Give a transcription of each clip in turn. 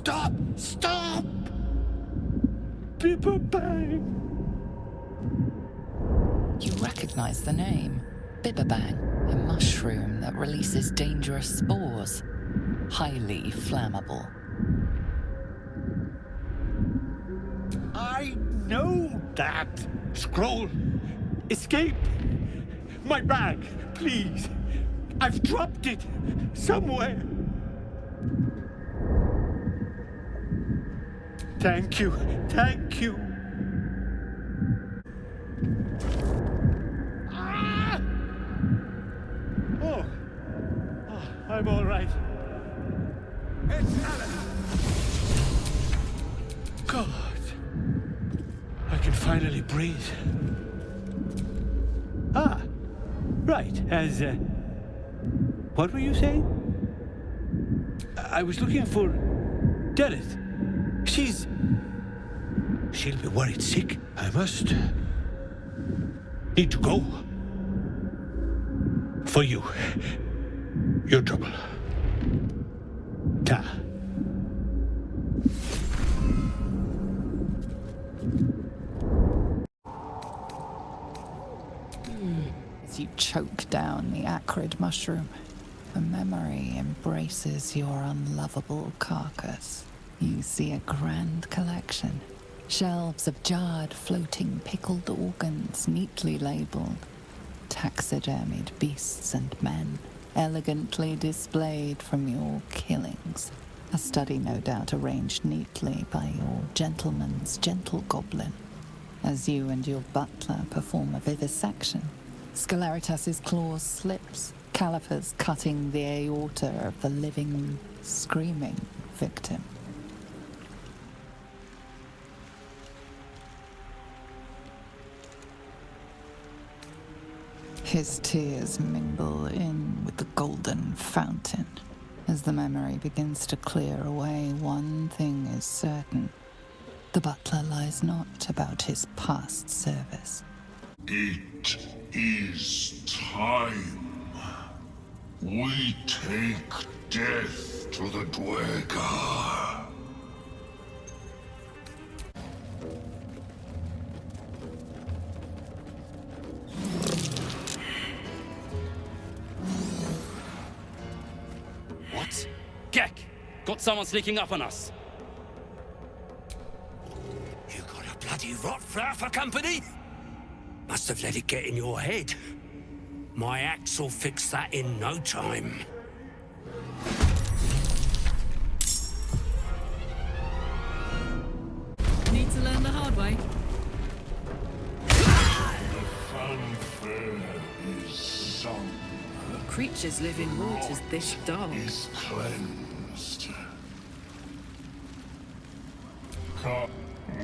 Stop! Stop! Bibberbang! You recognize the name. Bibberbang, a mushroom that releases dangerous spores. Highly flammable. I know that! Scroll! Escape! My bag, please! I've dropped it somewhere! Thank you, thank you! Ah! Oh, I'm all right. It's Alan! God, I can finally breathe. Ah, right, what were you saying? I was looking for Delith. She'll be worried sick. I must need to go. For you. Your trouble. Ta. As you choke down the acrid mushroom, a memory embraces your unlovable carcass. You see a grand collection. Shelves of jarred, floating, pickled organs neatly labeled. Taxidermied beasts and men, elegantly displayed from your killings. A study no doubt arranged neatly by your gentleman's gentle goblin. As you and your butler perform a vivisection, Scelaritas's claws slips, calipers cutting the aorta of the living, screaming victim. His tears mingle in with the golden fountain. As the memory begins to clear away, one thing is certain. The butler lies not about his past service. It is time. We take death to the Duergar. What? Gek! Got someone sneaking up on us. You got a bloody rot flower for company? Must have let it get in your head. My axe will fix that in no time. Need to learn the hard way. The fanfare is sung. Creatures live in waters this dark. Is cleansed.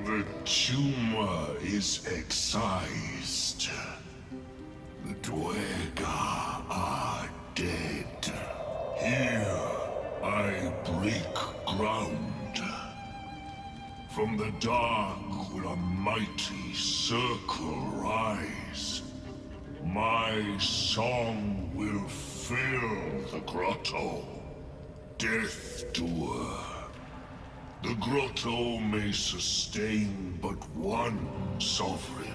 The tumor is excised. The Duergar are dead. Here I break ground. From the dark will a mighty circle rise. My song will fill the grotto. Death Doer. The grotto may sustain but one sovereign.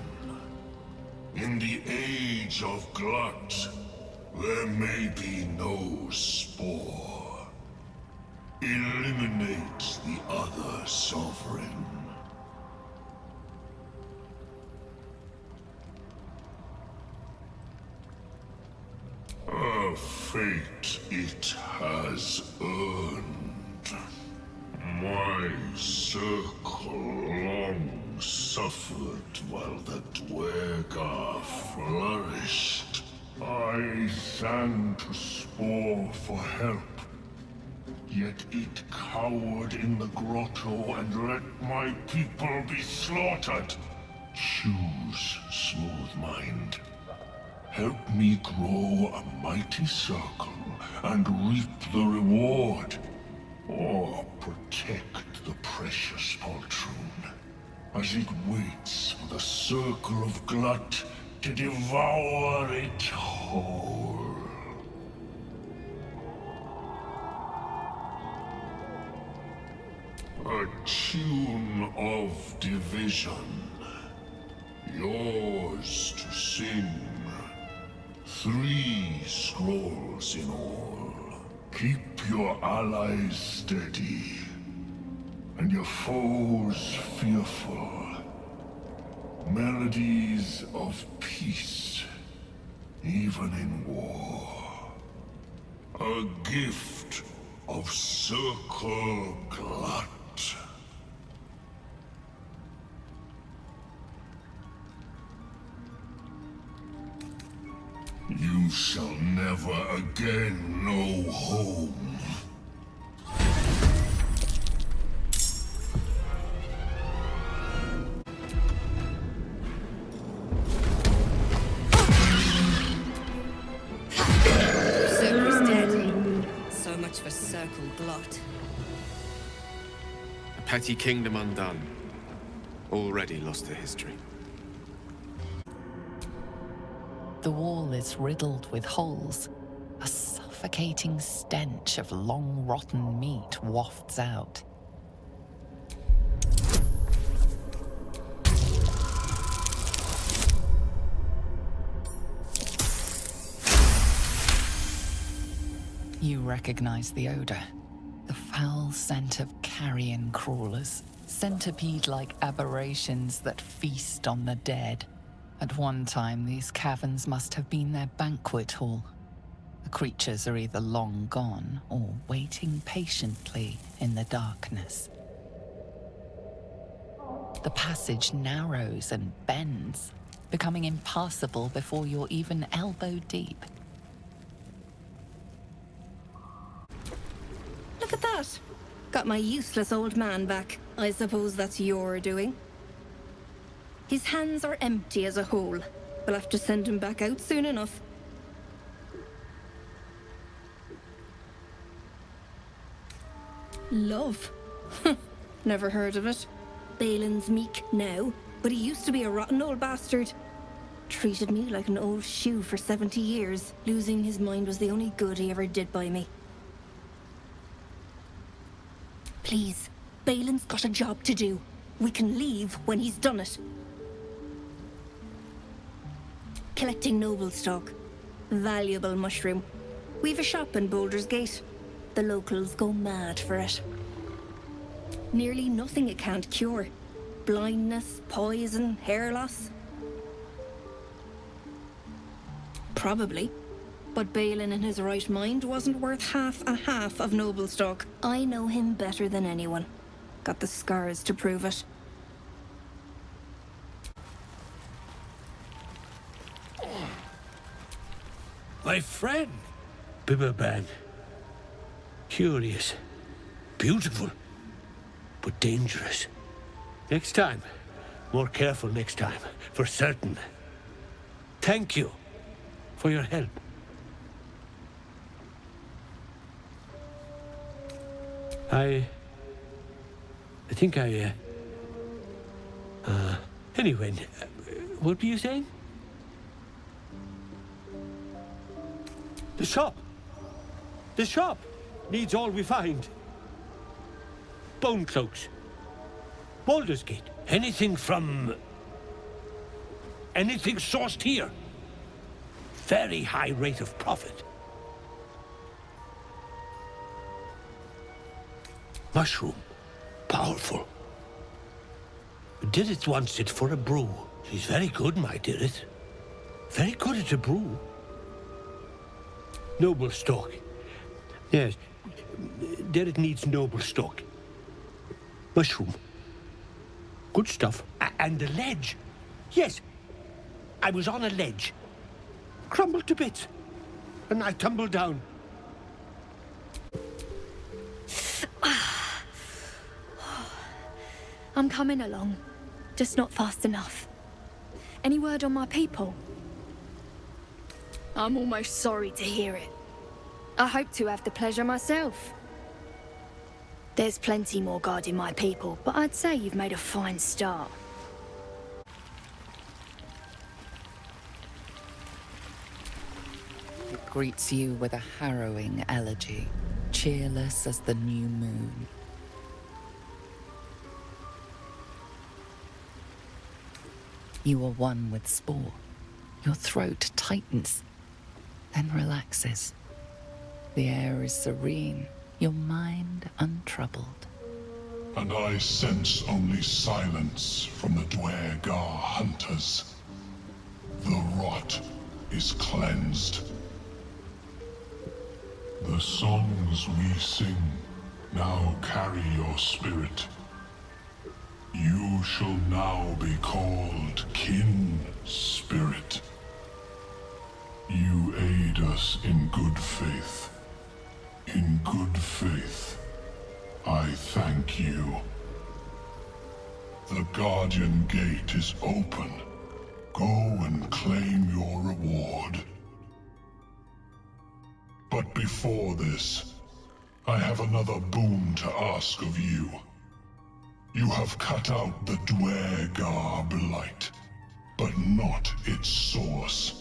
In the age of Glut, there may be no spore. Eliminate the other sovereign. A fate it has earned. My circle long suffered while the Duergar flourished. I sang to Spore for help, yet it cowered in the grotto and let my people be slaughtered. Choose, Smooth Mind. Help me grow a mighty circle and reap the reward. Or protect the precious poltroon, as it waits for the circle of Glut to devour it whole. a tune of division. Yours to sing. 3 scrolls in all. Keep your allies steady, and your foes fearful. Melodies of peace, even in war. A gift of Circle Glut. You shall never again know home. Circle's dead. So much for Circle Glut. A petty kingdom undone. Already lost to history. The wall is riddled with holes. A suffocating stench of long rotten meat wafts out. You recognize the odor. The foul scent of carrion crawlers, centipede-like aberrations that feast on the dead. At one time, these caverns must have been their banquet hall. The creatures are either long gone or waiting patiently in the darkness. The passage narrows and bends, becoming impassable before you're even elbow deep. Look at that! Got my useless old man back. I suppose that's your doing. His hands are empty as a whole. We'll have to send him back out soon enough. Love? Never heard of it. Balin's meek now, but he used to be a rotten old bastard. Treated me like an old shoe for 70 years. Losing his mind was the only good he ever did by me. Please, Balin's got a job to do. We can leave when he's done it. Collecting noble stock. Valuable mushroom. We've a shop in Baldur's Gate. The locals go mad for it. Nearly nothing it can't cure. Blindness, poison, hair loss. Probably. But Balin in his right mind wasn't worth half of noble stock. I know him better than anyone. Got the scars to prove it. My friend, Bibberban. Curious, beautiful, but dangerous. Next time, more careful next time, for certain. Thank you for your help. I think anyway, what were you saying? The shop! The shop needs all we find. Bone cloaks. Baldur's Gate. Anything sourced here. Very high rate of profit. Mushroom. Powerful. Dirith wants it for a brew. She's very good, my Dirith. Very good at a brew. Noble stock. Yes. Dirith needs noble stock. Mushroom. Good stuff. And the ledge. Yes. I was on a ledge. Crumbled to bits. And I tumbled down. I'm coming along. Just not fast enough. Any word on my people? I'm almost sorry to hear it. I hope to have the pleasure myself. There's plenty more guarding my people, but I'd say you've made a fine start. It greets you with a harrowing elegy, cheerless as the new moon. You are one with Spaw. Your throat tightens, then relaxes. The air is serene, your mind untroubled. And I sense only silence from the Duergar hunters. The rot is cleansed. The songs we sing now carry your spirit. You shall now be called Kin Spirit. You aid us in good faith. In good faith, I thank you. The Guardian Gate is open. Go and claim your reward. But before this, I have another boon to ask of you. You have cut out the Duergar blight, but not its source.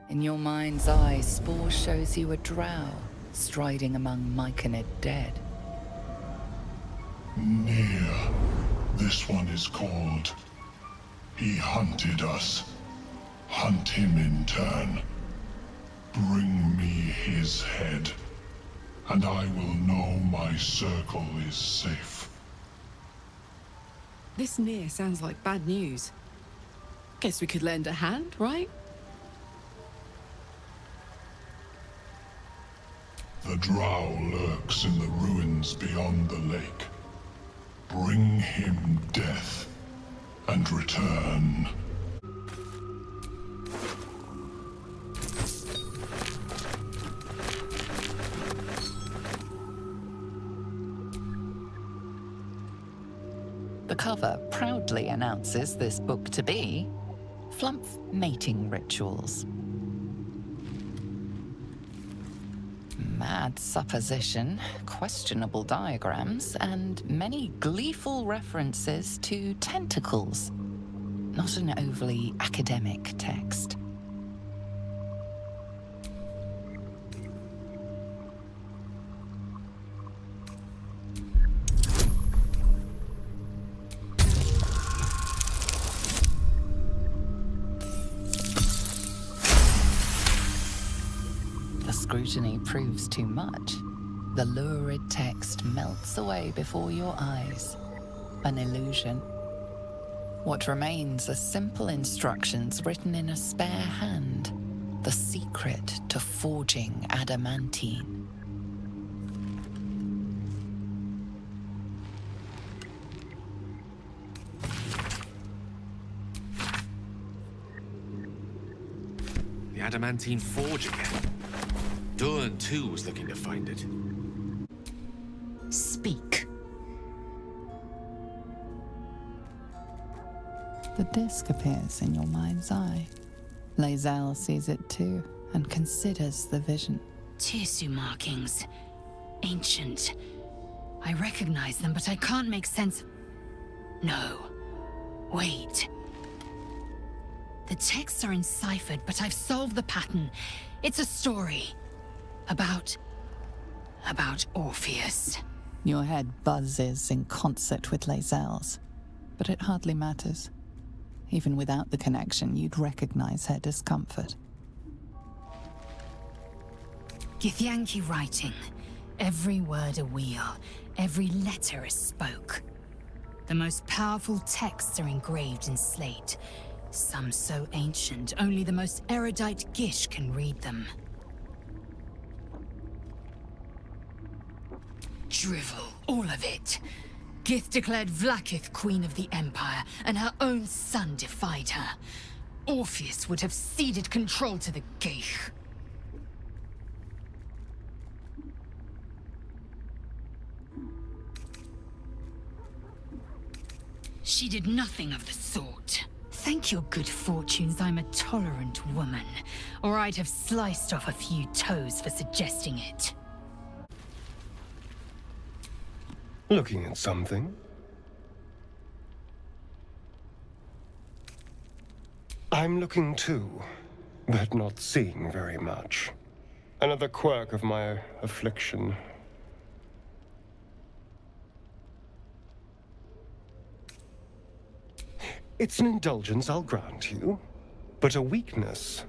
In your mind's eye, Spaw shows you a drow striding among Myconid dead. Nere. This one is called. He hunted us. Hunt him in turn. Bring me his head, and I will know my circle is safe. This Nere sounds like bad news. Guess we could lend a hand, right? The drow lurks in the ruins beyond the lake. Bring him death, and return. The cover proudly announces this book to be Flumph Mating Rituals. Mad supposition, questionable diagrams, and many gleeful references to tentacles. Not an overly academic text. Scrutiny proves too much. The lurid text melts away before your eyes. An illusion. What remains are simple instructions written in a spare hand. The secret to forging adamantine. The adamantine forge again. Duergar too was looking to find it. Speak. The disc appears in your mind's eye. Lae'zel sees it too and considers the vision. Tissue markings. Ancient. I recognize them, but I can't make sense of... No. Wait. The texts are enciphered, but I've solved the pattern. It's a story. About Orpheus. Your head buzzes in concert with Lae'zel's, but it hardly matters. Even without the connection, you'd recognize her discomfort. Githyanki writing. Every word a wheel, every letter a spoke. The most powerful texts are engraved in slate. Some so ancient, only the most erudite Gish can read them. Drivel, all of it. Gith declared Vlaakith Queen of the Empire, and her own son defied her. Orpheus would have ceded control to the Geich. She did nothing of the sort. Thank your good fortunes I'm a tolerant woman, or I'd have sliced off a few toes for suggesting it. Looking at something? I'm looking too, but not seeing very much. Another quirk of my affliction. It's an indulgence, I'll grant you. But a weakness.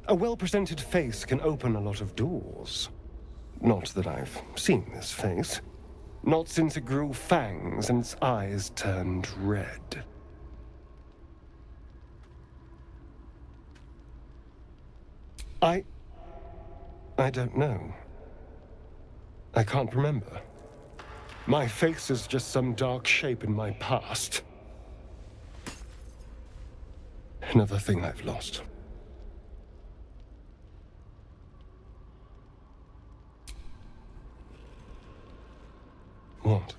A well-presented face can open a lot of doors. Not that I've seen this face. Not since it grew fangs and its eyes turned red. I don't know. I can't remember. My face is just some dark shape in my past. Another thing I've lost. What?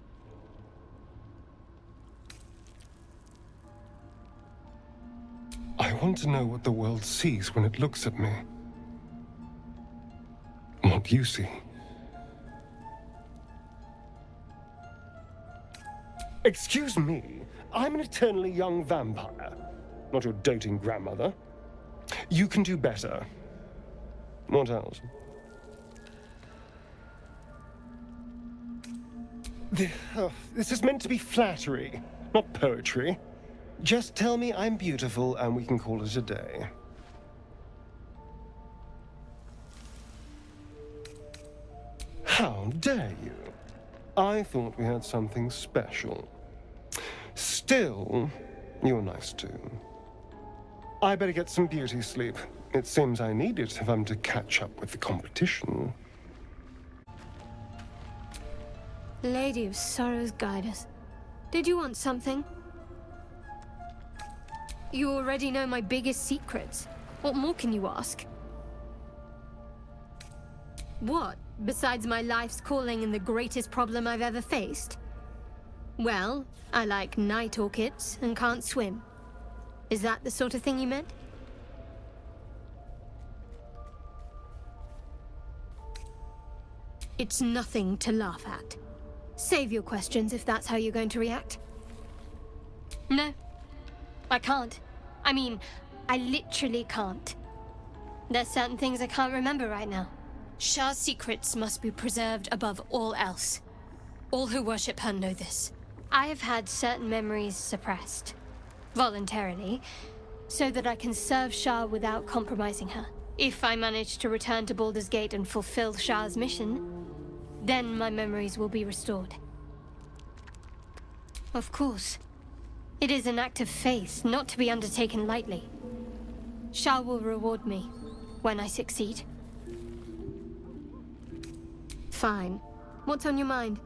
I want to know what the world sees when it looks at me. What you see. Excuse me, I'm an eternally young vampire, not your doting grandmother. You can do better. What else? This is meant to be flattery, not poetry. Just tell me I'm beautiful and we can call it a day. How dare you? I thought we had something special. Still, you're nice too. I better get some beauty sleep. It seems I need it if I'm to catch up with the competition. Lady of Sorrows, guide us. Did you want something? You already know my biggest secrets. What more can you ask? What, besides my life's calling and the greatest problem I've ever faced? Well, I like night orchids and can't swim. Is that the sort of thing you meant? It's nothing to laugh at. Save your questions if that's how you're going to react. No, I can't. I mean, I literally can't. There's certain things I can't remember right now. Shah's secrets must be preserved above all else. All who worship her know this. I have had certain memories suppressed, voluntarily, so that I can serve Shah without compromising her. If I manage to return to Baldur's Gate and fulfill Shah's mission, then my memories will be restored. Of course. It is an act of faith, not to be undertaken lightly. Shah will reward me when I succeed. Fine. What's on your mind?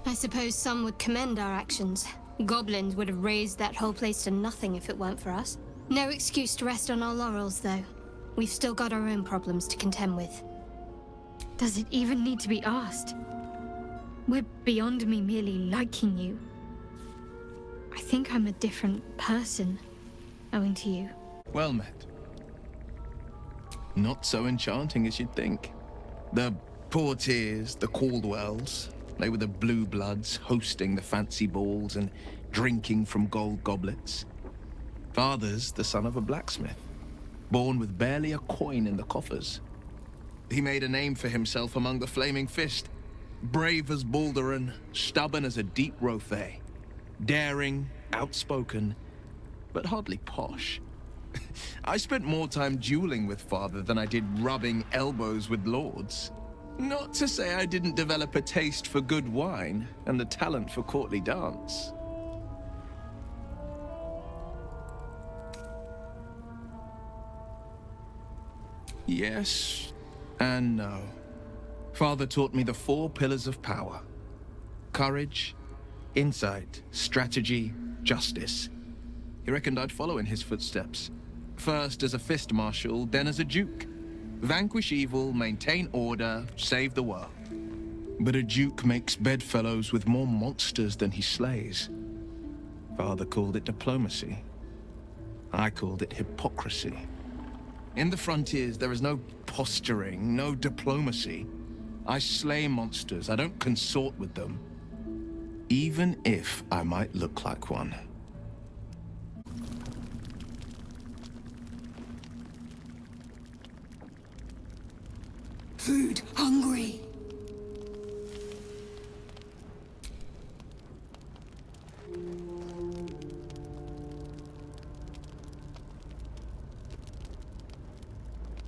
I suppose some would commend our actions. Goblins would have razed that whole place to nothing if it weren't for us. No excuse to rest on our laurels, though. We've still got our own problems to contend with. Does it even need to be asked? We're beyond me merely liking you. I think I'm a different person, owing to you. Well met. Not so enchanting as you'd think. The Portiers, the Caldwells, they were the blue bloods hosting the fancy balls and drinking from gold goblets. Father's the son of a blacksmith, born with barely a coin in the coffers. He made a name for himself among the Flaming Fist, brave as Baldur and stubborn as a deep Rothay, daring, outspoken, but hardly posh. I spent more time dueling with Father than I did rubbing elbows with lords. Not to say I didn't develop a taste for good wine and the talent for courtly dance. Yes and no. Father taught me the 4 pillars of power: courage, insight, strategy, justice. He reckoned I'd follow in his footsteps. First as a fist marshal, then as a duke. Vanquish evil, maintain order, save the world. But a duke makes bedfellows with more monsters than he slays. Father called it diplomacy. I called it hypocrisy. In the frontiers, there is no posturing, no diplomacy. I slay monsters, I don't consort with them. Even if I might look like one. Food hungry.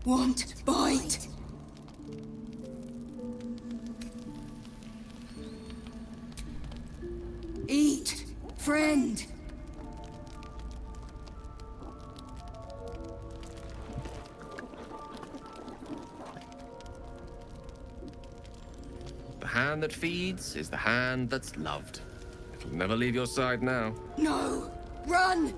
Want bite. Eat, friend. The hand that feeds is the hand that's loved. It'll never leave your side now. No! Run!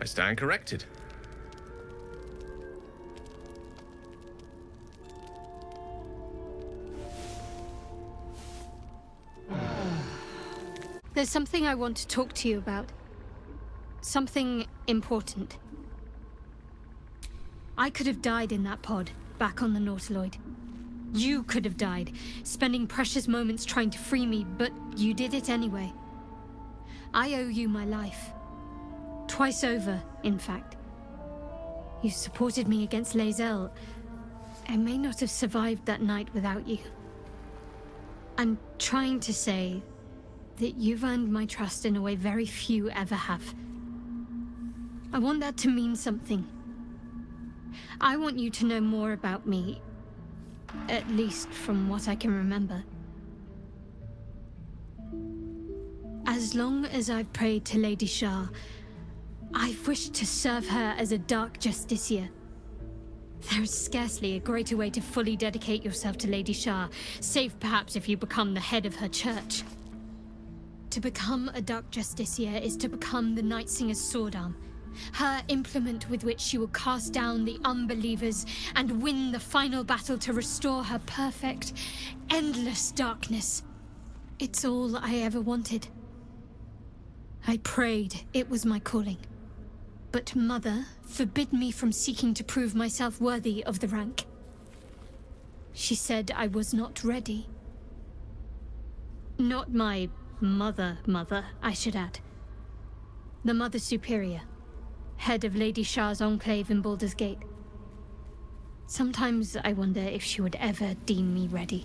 I stand corrected. There's something I want to talk to you about. Something important. I could have died in that pod, back on the Nautiloid. You could have died, spending precious moments trying to free me, but you did it anyway. I owe you my life. Twice over, in fact. You supported me against Lae'zel. I may not have survived that night without you. I'm trying to say that you've earned my trust in a way very few ever have. I want that to mean something. I want you to know more about me, at least from what I can remember. As long as I've prayed to Lady Shar, I've wished to serve her as a Dark Justiciar. There is scarcely a greater way to fully dedicate yourself to Lady Shar, save perhaps if you become the head of her church. To become a Dark Justiciar is to become the Night Singer's sword arm, her implement with which she will cast down the unbelievers and win the final battle to restore her perfect, endless darkness. It's all I ever wanted. I prayed it was my calling. But Mother forbid me from seeking to prove myself worthy of the rank. She said I was not ready. Not my mother, I should add. The Mother Superior, head of Lady Shar's enclave in Baldur's Gate. Sometimes I wonder if she would ever deem me ready.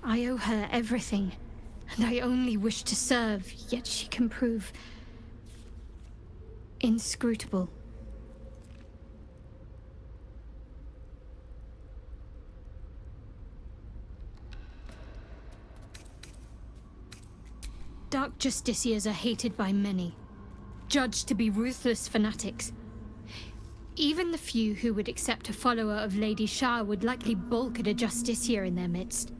I owe her everything, and I only wish to serve, yet she can prove inscrutable. Dark Justiciars are hated by many, judged to be ruthless fanatics. Even the few who would accept a follower of Lady Shar would likely balk at a Justiciar in their midst.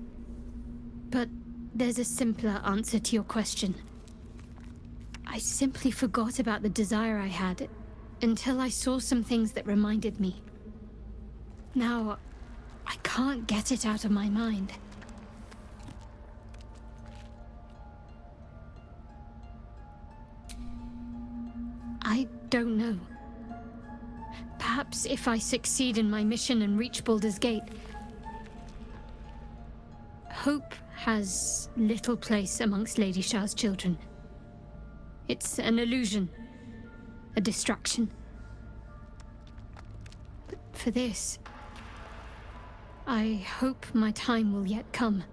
But there's a simpler answer to your question. I simply forgot about the desire I had until I saw some things that reminded me. Now, I can't get it out of my mind. I don't know. Perhaps if I succeed in my mission and reach Baldur's Gate. Hope has little place amongst Lady Shar's children. It's an illusion, a distraction. But for this, I hope my time will yet come.